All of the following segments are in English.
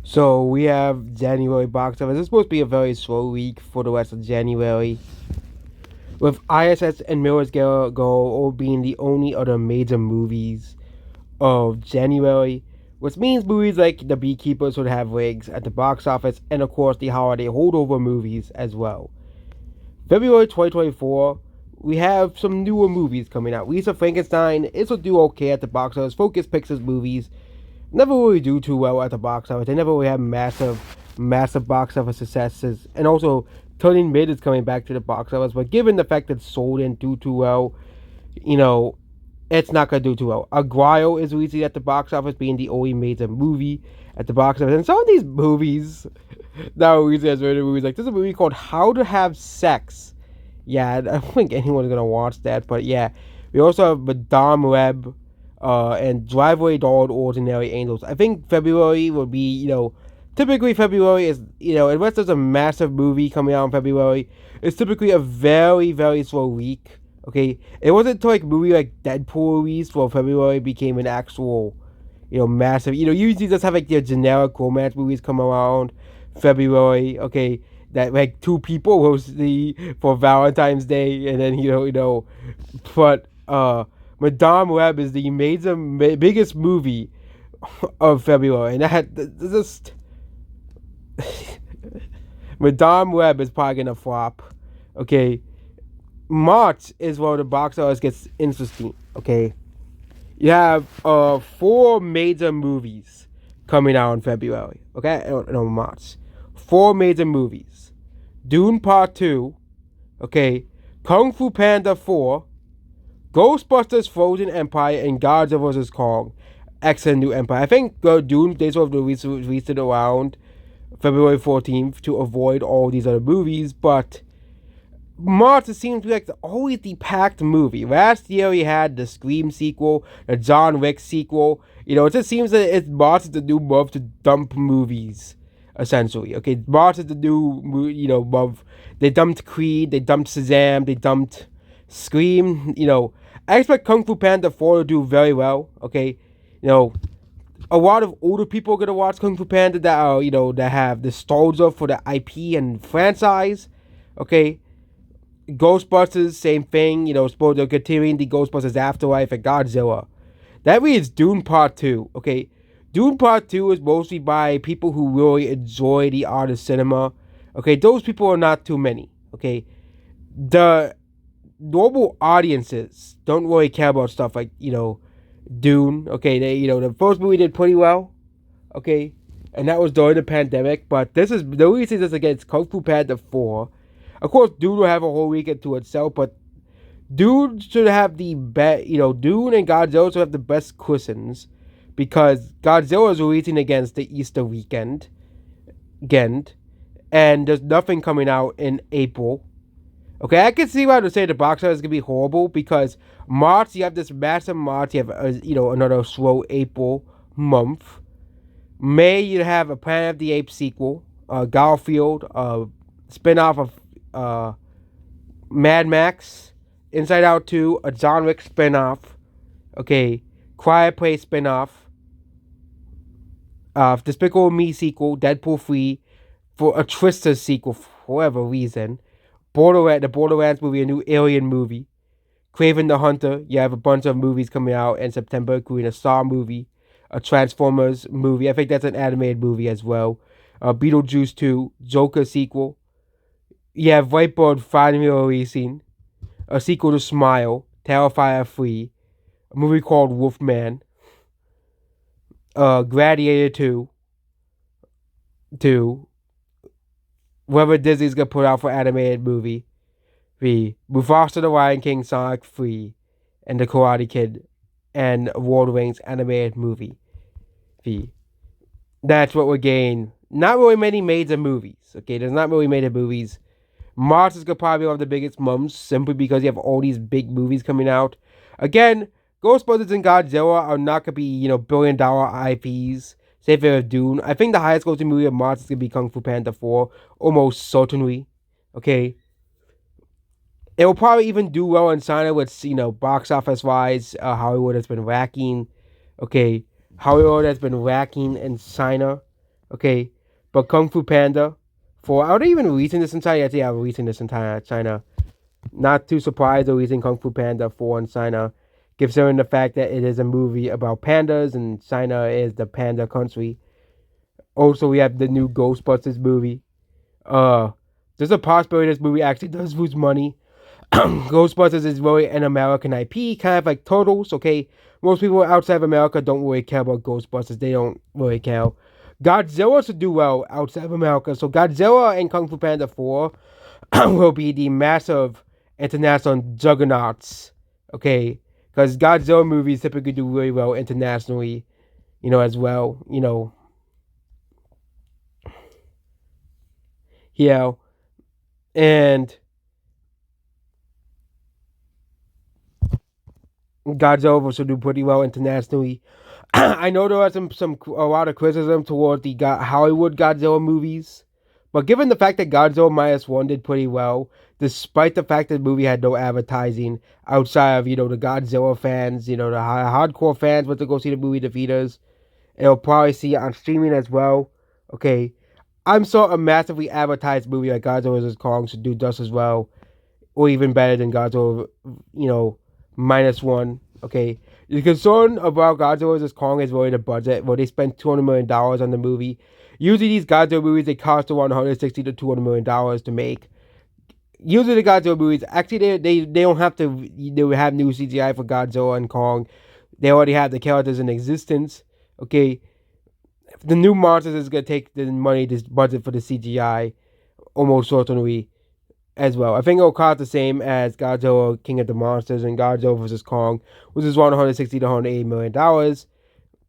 So we have January box office. It's supposed to be a very slow week for the rest of January, with ISS and Miller's Go all being the only other major movies of January, which means movies like The Beekeepers would have legs at the box office, and of course the holiday holdover movies as well. February 2024, we have some newer movies coming out. Lisa Frankenstein is will do okay at the box office. Focus Pictures movies never really do too well at the box office. They never really have massive box office successes. And also, Turning Mid is coming back to the box office, but given the fact that Soul didn't do too well, you know, it's not gonna do too well. Aguayo is releasing at the box office, being the only major movie at the box office. And some of these movies, now releasing as major movies, like there's a movie called How to Have Sex. Yeah, I don't think anyone's gonna watch that, but yeah. We also have Madame Web, and Driveway Dog Ordinary Angels. I think February will be, typically February is, unless there's a massive movie coming out in February, it's typically a very, very slow week. Okay, it wasn't until like a movie like Deadpool released where February became an actual, massive. Usually just have like their generic romance movies come around February. Okay, that like two people will see for Valentine's Day, and then but Madame Web is the biggest movie of February, and that just Madame Web is probably gonna flop. Okay, March is where the box office gets interesting. Okay, you have four major movies coming out in February. Okay, no March, four major movies: Dune Part 2. Okay, Kung Fu Panda 4, Ghostbusters Frozen Empire, and Godzilla vs. Kong X and New Empire. I think Dune they sort of released it around February 14th to avoid all these other movies, but March, it seems like always the packed movie. Last year we had the Scream sequel, the John Wick sequel. It just seems that March is the new month to dump movies, essentially. Okay, March is the new, month. They dumped Creed, they dumped Shazam, they dumped Scream. I expect Kung Fu Panda 4 to do very well. Okay, a lot of older people are gonna watch Kung Fu Panda that are, that have nostalgia for the IP and franchise. Okay, Ghostbusters, same thing. Suppose they're continuing the Ghostbusters Afterlife and Godzilla. That means Dune Part 2. Okay, Dune Part 2 is mostly by people who really enjoy the art of cinema. Okay, those people are not too many. Okay, the normal audiences don't really care about stuff like, Dune. Okay, the first movie did pretty well. Okay, and that was during the pandemic. But this is the reason this against Kung Fu Panda 4. Of course, Dune will have a whole weekend to itself, but Dune should have the best. Dune and Godzilla should have the best cushions because Godzilla is releasing against the Easter weekend, and there's nothing coming out in April. Okay, I can see why they say the box office is gonna be horrible because March you have this massive March, you have another slow April month. May you have a Planet of the Apes sequel, Garfield, spinoff of Mad Max, Inside Out 2, a John Wick spinoff, okay, Quiet Place spinoff, Despicable Me sequel, Deadpool 3, for a Twister sequel for whatever reason, the Borderlands movie, a new Alien movie, Craven the Hunter. You have a bunch of movies coming out in September, including a Saw movie, a Transformers movie. I think that's an animated movie as well. Beetlejuice 2, Joker sequel. You have Whiteboard finally releasing a sequel to Smile, Terrifier 3, a movie called Wolfman, Gladiator 2, whatever Disney's gonna put out for animated movie, Mufasa the Lion King, Sonic 3, and The Karate Kid, and Lord of the Rings animated movie. That's what we're getting. Not really many major movies. Okay, there's not really major movies. March is gonna probably be one of the biggest months simply because you have all these big movies coming out. Again, Ghostbusters and Godzilla are not gonna be, billion-dollar IPs. Say for Dune. I think the highest grossing movie of March is gonna be Kung Fu Panda 4, almost certainly. Okay. It will probably even do well in China, which, box office wise, Hollywood has been lacking. Okay. Hollywood has been lacking in China. Okay, but Kung Fu Panda 4. Are they even releasing this in China? Yes, they are releasing this in China. Not too surprised they're releasing Kung Fu Panda 4 in China, considering the fact that it is a movie about pandas and China is the panda country. Also, we have the new Ghostbusters movie. Uh, there's a possibility this movie actually does lose money. Ghostbusters is really an American IP, kind of like Turtles. Okay, most people outside of America don't really care about Ghostbusters. They don't really care. Godzilla should do well outside of America, so Godzilla and Kung Fu Panda 4 will be the massive international juggernauts. Okay, because Godzilla movies typically do really well internationally, as well. Yeah, and Godzilla will also do pretty well internationally. I know there are a lot of criticism towards the Hollywood Godzilla movies, but given the fact that Godzilla minus one did pretty well, despite the fact that the movie had no advertising outside of the Godzilla fans, the hardcore fans went to go see the movie The Theaters, and they'll probably see it on streaming as well. Okay, I'm sure a massively advertised movie like Godzilla vs Kong should do just as well, or even better than Godzilla, minus one. Okay, the concern about Godzilla vs Kong is really the budget. Well, they spent $200 million on the movie. Usually, these Godzilla movies they cost around 160 to $200 million to make. Usually, the Godzilla movies actually they don't have to they have new CGI for Godzilla and Kong. They already have the characters in existence. Okay, the new monsters is gonna take the money, this budget for the CGI almost certainly as well. I think it'll cost the same as Godzilla King of the Monsters and Godzilla vs Kong, which is around 160 to $180 million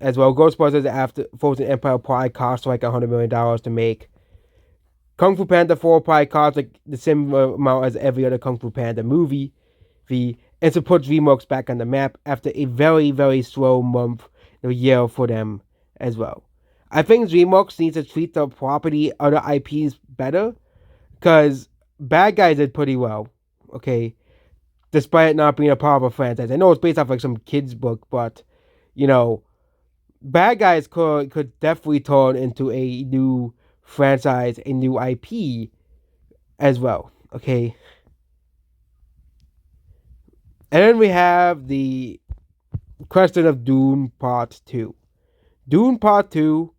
as well. Ghostbusters after Frozen Empire probably cost like $100 million to make. Kung Fu Panda 4 probably cost like the same amount as every other Kung Fu Panda movie. And to put DreamWorks back on the map after a very, very slow month, a year for them as well. I think DreamWorks needs to treat the property other IPs better because Bad Guys did pretty well. Okay, despite it not being a part of a franchise. I know it's based off like some kids book, but you know, Bad Guys could definitely turn into a new franchise, a new IP as well. Okay, and then we have the question of Dune Part Two. Dune Part Two,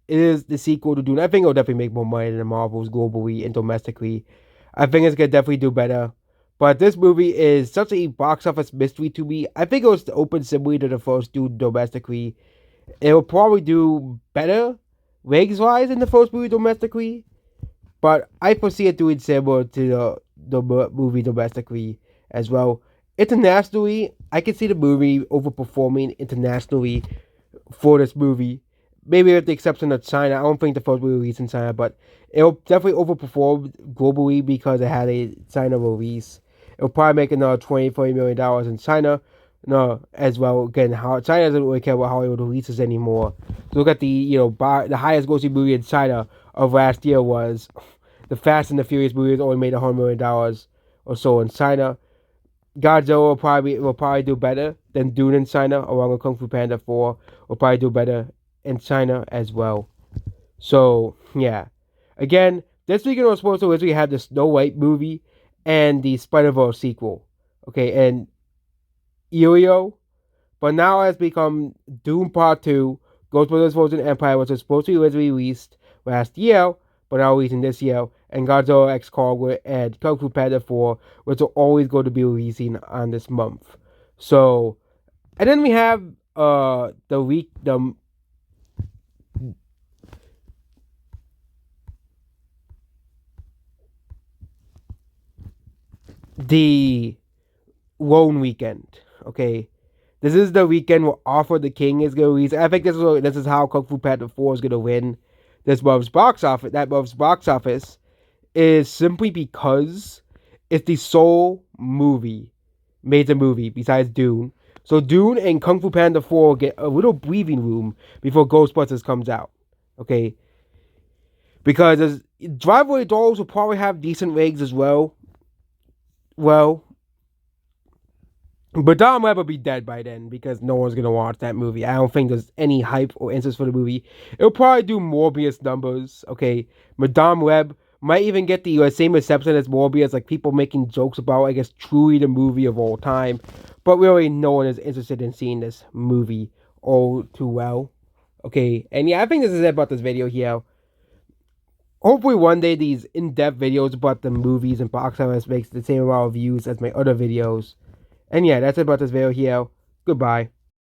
is the sequel to Dune. I think it'll definitely make more money than the Marvels globally and domestically. I think it's gonna definitely do better. But this movie is such a box office mystery to me. I think it was open similarly to the first Dune domestically. It'll probably do better ratings wise than the first movie domestically. But I foresee it doing similar to the movie domestically as well. Internationally, I can see the movie overperforming internationally for this movie. Maybe with the exception of China. I don't think the first movie released in China, but it'll definitely overperform globally because it had a China release. It'll probably make another $20-$40 million in China. No, as well. Again, how China doesn't really care about Hollywood releases anymore. So look at the highest grossing movie in China of last year was the Fast and the Furious movie. Only made $100 million or so in China. Godzilla will probably do better than Dune in China, along with Kung Fu Panda 4 will probably do better in China as well. So yeah, again, this weekend was supposed to originally have the Snow White movie and the Spider-Verse sequel. Okay, and Elio, but now has become Doom Part 2, Ghostbusters Frozen Empire, which was supposed to be originally released last year, but now releasing this year, and Godzilla X Kong and Kung Fu Panda 4, which are always going to be releasing on this month. So, and then we have the Lone Weekend. Okay, this is the weekend where Arthur the King is going to release. I think this is how Kung Fu Panda 4 is going to win this month's box office. That month's box office is simply because it's the sole major movie besides Dune. So Dune and Kung Fu Panda 4 get a little breathing room before Ghostbusters comes out. Okay, because Driveway Dolls will probably have decent ratings as well. Well, But Madame Web will be dead by then because no one's gonna watch that movie. I don't think there's any hype or interest for the movie. It'll probably do Morbius numbers. Okay, Madame Web might even get the same reception as Morbius, like people making jokes about, I guess, truly the movie of all time. But really, no one is interested in seeing this movie all too well. Okay, and yeah, I think this is it about this video here. Hopefully, one day these in-depth videos about the movies and box office makes the same amount of views as my other videos. And yeah, that's it about this video here. Goodbye.